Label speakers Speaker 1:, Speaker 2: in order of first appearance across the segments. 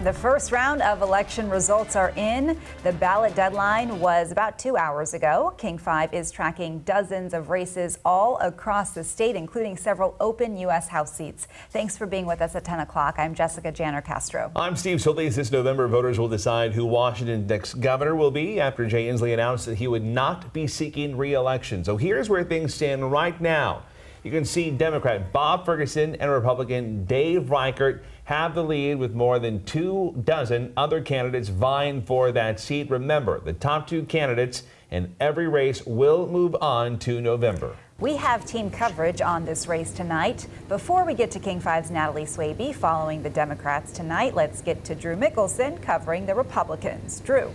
Speaker 1: The first round of election results are in. The ballot deadline was about 2 hours ago. King 5 is tracking dozens of races all across the state, including several open U.S. House seats. Thanks for being with us at 10 o'clock. I'm Jessica Janner Castro.
Speaker 2: I'm Steve Solis. This November, voters will decide who Washington's next governor will be after Jay Inslee announced that he would not be seeking re-election. So here's where things stand right now. You can see Democrat Bob Ferguson and Republican Dave Reichert have the lead with more than 24 other candidates vying for that seat. Remember, the top two candidates in every race will move on to November.
Speaker 1: We have team coverage on this race tonight. Before we get to King 5's Natalie Swaby following the Democrats tonight, let's get to Drew Mickelson covering the Republicans. Drew.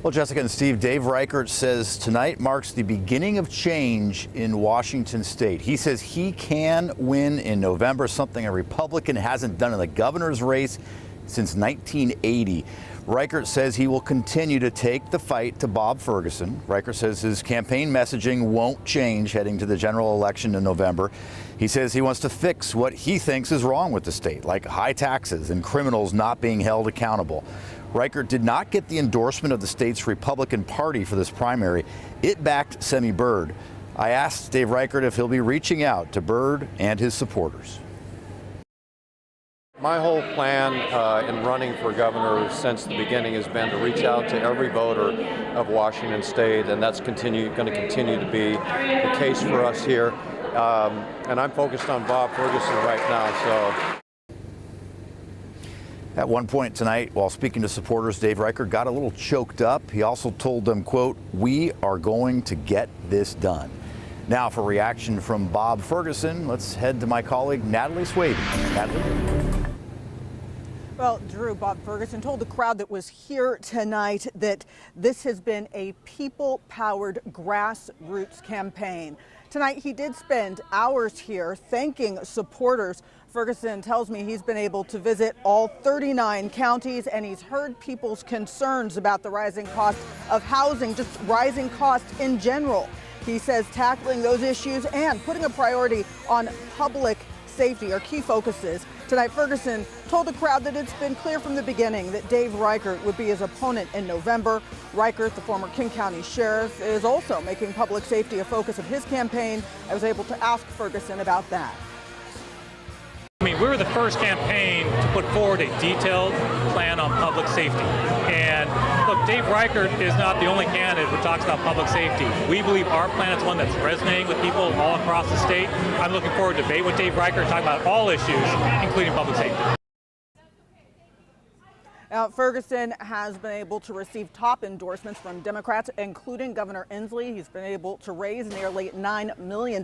Speaker 3: Well, Jessica and Steve, Dave Reichert says tonight marks the beginning of change in Washington state. He says he can win in November, something a Republican hasn't done in the governor's race since 1980. Reichert says he will continue to take the fight to Bob Ferguson. Reichert says his campaign messaging won't change heading to the general election in November. He says he wants to fix what he thinks is wrong with the state, like high taxes and criminals not being held accountable. Reichert did not get the endorsement of the state's Republican Party for this primary. It backed Semi Byrd. I asked Dave Reichert if he'll be reaching out to Byrd and his supporters.
Speaker 4: My whole plan in running for governor since the beginning has been to reach out to every voter of Washington state, and that's going to continue to be the case for us here. And I'm focused on Bob Ferguson right now. So.
Speaker 3: At one point tonight, while speaking to supporters, Dave Reichert got a little choked up. He also told them, quote, "We are going to get this done." Now for reaction from Bob Ferguson, let's head to my colleague Natalie Swaby. Natalie?
Speaker 5: Well, Drew, Bob Ferguson told the crowd that was here tonight that this has been a people-powered grassroots campaign. Tonight, he did spend hours here thanking supporters. Ferguson tells me he's been able to visit all 39 counties, and he's heard people's concerns about the rising cost of housing, just rising costs in general. He says tackling those issues and putting a priority on public safety are key focuses. Tonight, Ferguson told the crowd that it's been clear from the beginning that Dave Reichert would be his opponent in November. Reichert, the former King County sheriff, is also making public safety a focus of his campaign. I was able to ask Ferguson about that.
Speaker 6: I mean, we were the first campaign to put forward a detailed plan on public safety. And look, Dave Reichert is not the only candidate who talks about public safety. We believe our plan is one that's resonating with people all across the state. I'm looking forward to debate with Dave Reichert, talking about all issues, including public safety.
Speaker 5: Now, Ferguson has been able to receive top endorsements from Democrats, including Governor Inslee. He's been able to raise nearly $9 million.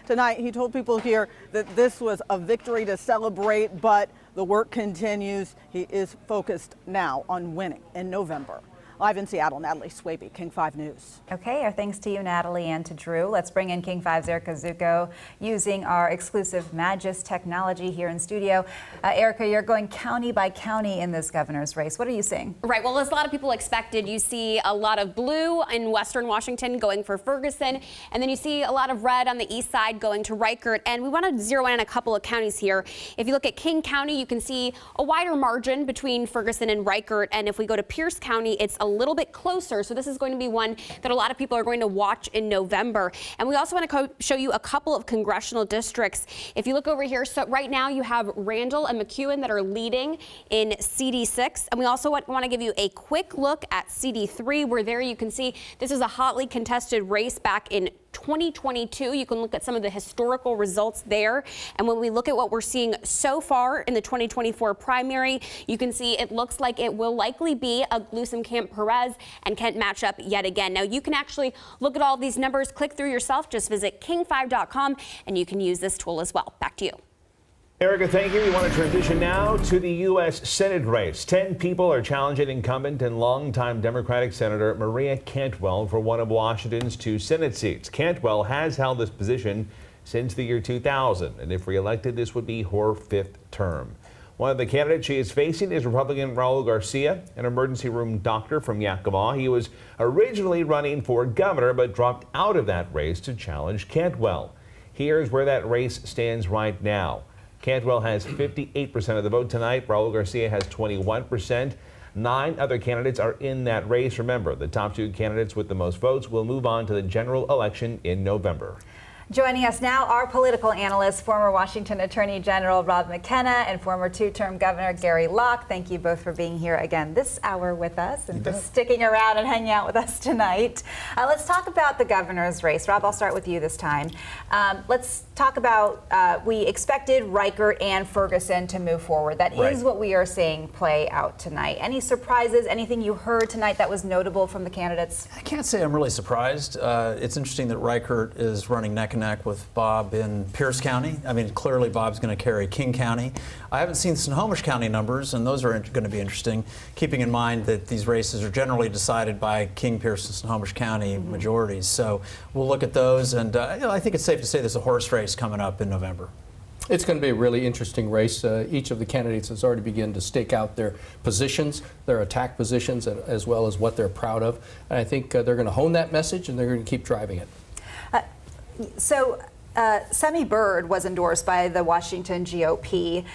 Speaker 5: Tonight, he told people here that this was a victory to celebrate, but the work continues. He is focused now on winning in November. Live in Seattle, Natalie Swaby, King 5 News.
Speaker 1: Okay, our thanks to you, Natalie, and to Drew. Let's bring in King 5's Erica Zucco using our exclusive Magis technology here in studio. Erica, you're going county by county in this governor's race. What are you seeing?
Speaker 7: Right, well, as a lot of people expected, you see a lot of blue in Western Washington going for Ferguson, and then you see a lot of red on the east side going to Reichert, and we want to zero in on a couple of counties here. If you look at King County, you can see a wider margin between Ferguson and Reichert, and if we go to Pierce County, it's a little bit closer. So this is going to be one that a lot of people are going to watch in November. And we also want to show you a couple of congressional districts. If you look over here, so right now you have Randall and McEwen that are leading in CD6. And we also want to give you a quick look at CD3, where there you can see this is a hotly contested race back in 2022. You can look at some of the historical results there. And when we look at what we're seeing so far in the 2024 primary, you can see it looks like it will likely be a Glusum Camp Perez and Kent matchup yet again. Now you can actually look at all these numbers, click through yourself, just visit king5.com and you can use this tool as well. Back to you.
Speaker 2: Erica, thank you. We want to transition now to the U.S. Senate race. 10 people are challenging incumbent and longtime Democratic Senator Maria Cantwell for one of Washington's 2 Senate seats. Cantwell has held this position since the year 2000, and if reelected, this would be her 5th term. One of the candidates she is facing is Republican Raul Garcia, an emergency room doctor from Yakima. He was originally running for governor, but dropped out of that race to challenge Cantwell. Here's where that race stands right now. Cantwell has 58% of the vote tonight. Raul Garcia has 21%. 9 other candidates are in that race. Remember, the top 2 candidates with the most votes will move on to the general election in November.
Speaker 1: Joining us now, our political analyst, former Washington Attorney General Rob McKenna and former 2-term Governor Gary Locke. Thank you both for being here again this hour with us and for sticking around and hanging out with us tonight. Let's talk about the governor's race. Rob, I'll start with you this time. Let's talk about, we expected Reichert and Ferguson to move forward. That is what we are seeing play out tonight. Any surprises, anything you heard tonight that was notable from the candidates?
Speaker 8: I can't say I'm really surprised. It's interesting that Reichert is running neck and neck with Bob in Pierce County. I mean, clearly Bob's going to carry King County. I haven't seen Snohomish County numbers, and those are going to be interesting, keeping in mind that these races are generally decided by King, Pierce, and Snohomish County majorities. So we'll look at those, and I think it's safe to say there's a horse race coming up in November.
Speaker 9: It's going to be a really interesting race. Each of the candidates has already begun to stake out their positions, their attack positions, as well as what they're proud of. And I think they're going to hone that message, and they're going to keep driving it.
Speaker 1: Semi Bird was endorsed by the Washington GOP.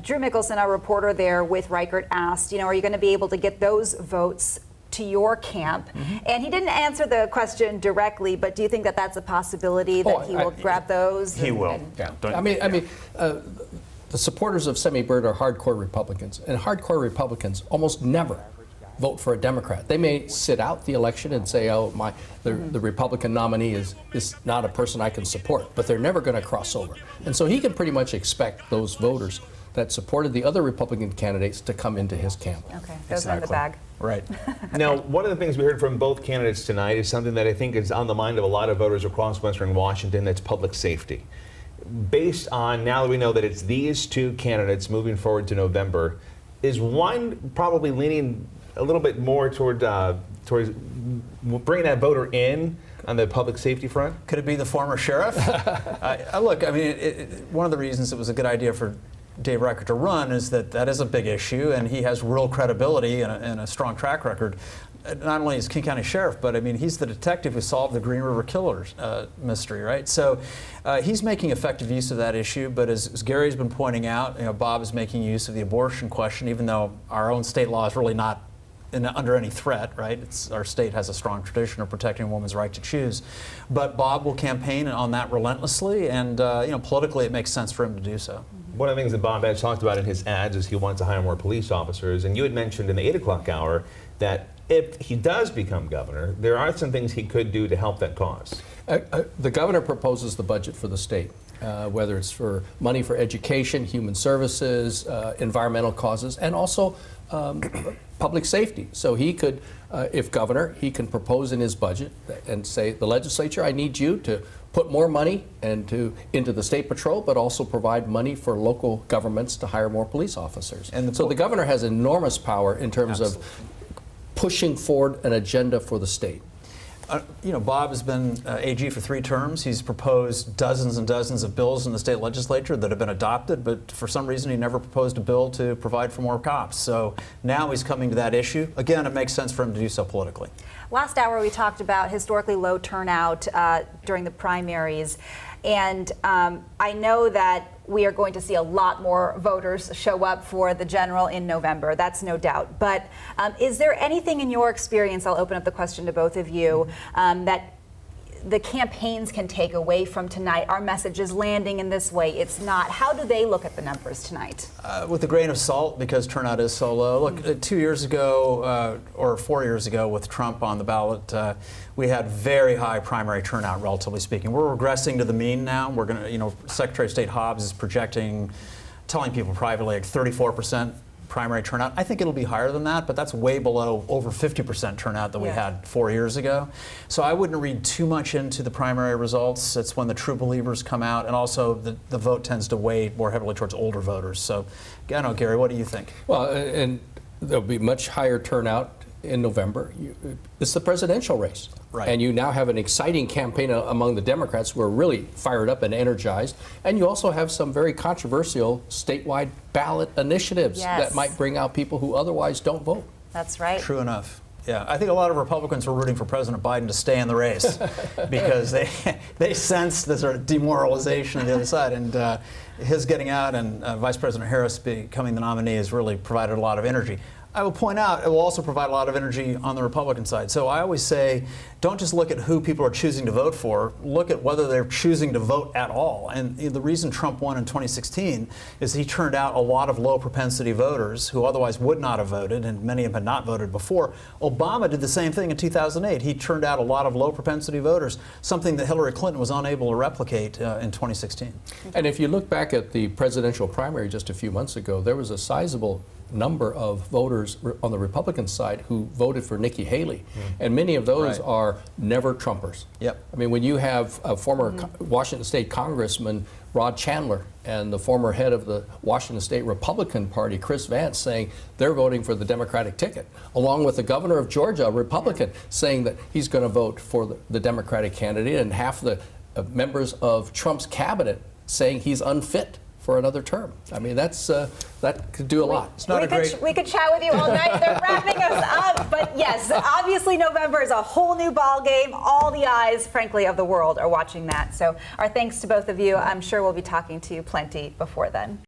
Speaker 1: Drew Mickelson, our reporter there with Reichert, asked, are you going to be able to get those votes to your camp? And he didn't answer the question directly, but do you think that that's a possibility that he will grab those?
Speaker 8: He will.
Speaker 9: The supporters of Semi Bird are hardcore Republicans, and hardcore Republicans almost never vote for a Democrat. They may sit out the election and say, oh, the Republican nominee is not a person I can support, but they're never going to cross over. And so he can pretty much expect those voters that supported the other Republican candidates to come into his camp.
Speaker 1: Okay, those are in the bag.
Speaker 8: Right.
Speaker 2: Now, one of the things we heard from both candidates tonight is something that I think is on the mind of a lot of voters across Western Washington, that's public safety. Based on, now that we know that it's these 2 candidates moving forward to November, is one probably leaning a little bit more towards bringing that voter in on the public safety front?
Speaker 8: Could it be the former sheriff? Look, I mean, one of the reasons it was a good idea for Dave Reichert to run is that is a big issue, and he has real credibility and a strong track record. Not only as King County Sheriff, but I mean, he's the detective who solved the Green River Killers mystery, right? So he's making effective use of that issue, but as Gary's been pointing out, Bob is making use of the abortion question, even though our own state law is really not under any threat, right? Our state has a strong tradition of protecting a woman's right to choose. But Bob will campaign on that relentlessly, and politically it makes sense for him to do so.
Speaker 2: One of the things that Bob has talked about in his ads is he wants to hire more police officers, and you had mentioned in the 8 o'clock hour that if he does become governor, there are some things he could do to help that cause.
Speaker 9: The governor proposes the budget for the state, whether it's for money for education, human services, environmental causes, and also public safety. So he could, if governor, he can propose in his budget and say, the legislature, I need you to put more money into the state patrol, but also provide money for local governments to hire more police officers. And so the governor has enormous power in terms of pushing forward an agenda for the state.
Speaker 8: Bob has been AG for 3 terms. He's proposed dozens and dozens of bills in the state legislature that have been adopted, but for some reason he never proposed a bill to provide for more cops. So now he's coming to that issue. Again, it makes sense for him to do so politically.
Speaker 1: Last hour we talked about historically low turnout during the primaries, and I know that we are going to see a lot more voters show up for the general in November. That's no doubt. But is there anything in your experience, I'll open up the question to both of you, that the campaigns can take away from tonight? Our message is landing in this way. It's not. How do they look at the numbers tonight?
Speaker 8: With a grain of salt, because turnout is so low. Look, 2 years ago, or 4 years ago with Trump on the ballot, we had very high primary turnout, relatively speaking. We're regressing to the mean now. We're going to, Secretary of State Hobbs is projecting, telling people privately, like 34% primary turnout. I think it'll be higher than that, but that's way below over 50% turnout that we had 4 years ago. So I wouldn't read too much into the primary results. It's when the true believers come out, and also the vote tends to weigh more heavily towards older voters. So, I don't know, Gary, what do you think?
Speaker 9: Well, and there'll be much higher turnout in November. It's the presidential race.
Speaker 8: Right.
Speaker 9: And you now have an exciting campaign among the Democrats who are really fired up and energized. And you also have some very controversial statewide ballot initiatives that might bring out people who otherwise don't vote.
Speaker 1: That's right.
Speaker 8: True enough. Yeah, I think a lot of Republicans were rooting for President Biden to stay in the race because they sensed the sort of demoralization on the other side. And his getting out and Vice President Harris becoming the nominee has really provided a lot of energy. I will point out, it will also provide a lot of energy on the Republican side. So I always say, don't just look at who people are choosing to vote for, look at whether they're choosing to vote at all. And the reason Trump won in 2016 is he turned out a lot of low propensity voters who otherwise would not have voted, and many of them had not voted before. Obama did the same thing in 2008. He turned out a lot of low propensity voters, something that Hillary Clinton was unable to replicate in 2016.
Speaker 9: And if you look back at the presidential primary just a few months ago, there was a sizable number of voters on the Republican side who voted for Nikki Haley. And many of those are never Trumpers.
Speaker 8: Yep.
Speaker 9: I mean, when you have a former Washington State Congressman, Rod Chandler, and the former head of the Washington State Republican Party, Chris Vance, saying they're voting for the Democratic ticket, along with the governor of Georgia, a Republican, saying that he's going to vote for the Democratic candidate, and half the members of Trump's cabinet saying he's unfit for another term. I mean, that could do a lot.
Speaker 8: It's not
Speaker 1: we could chat with you all night. They're wrapping us up. But yes, obviously November is a whole new ball game. All the eyes, frankly, of the world are watching that. So our thanks to both of you. I'm sure we'll be talking to you plenty before then.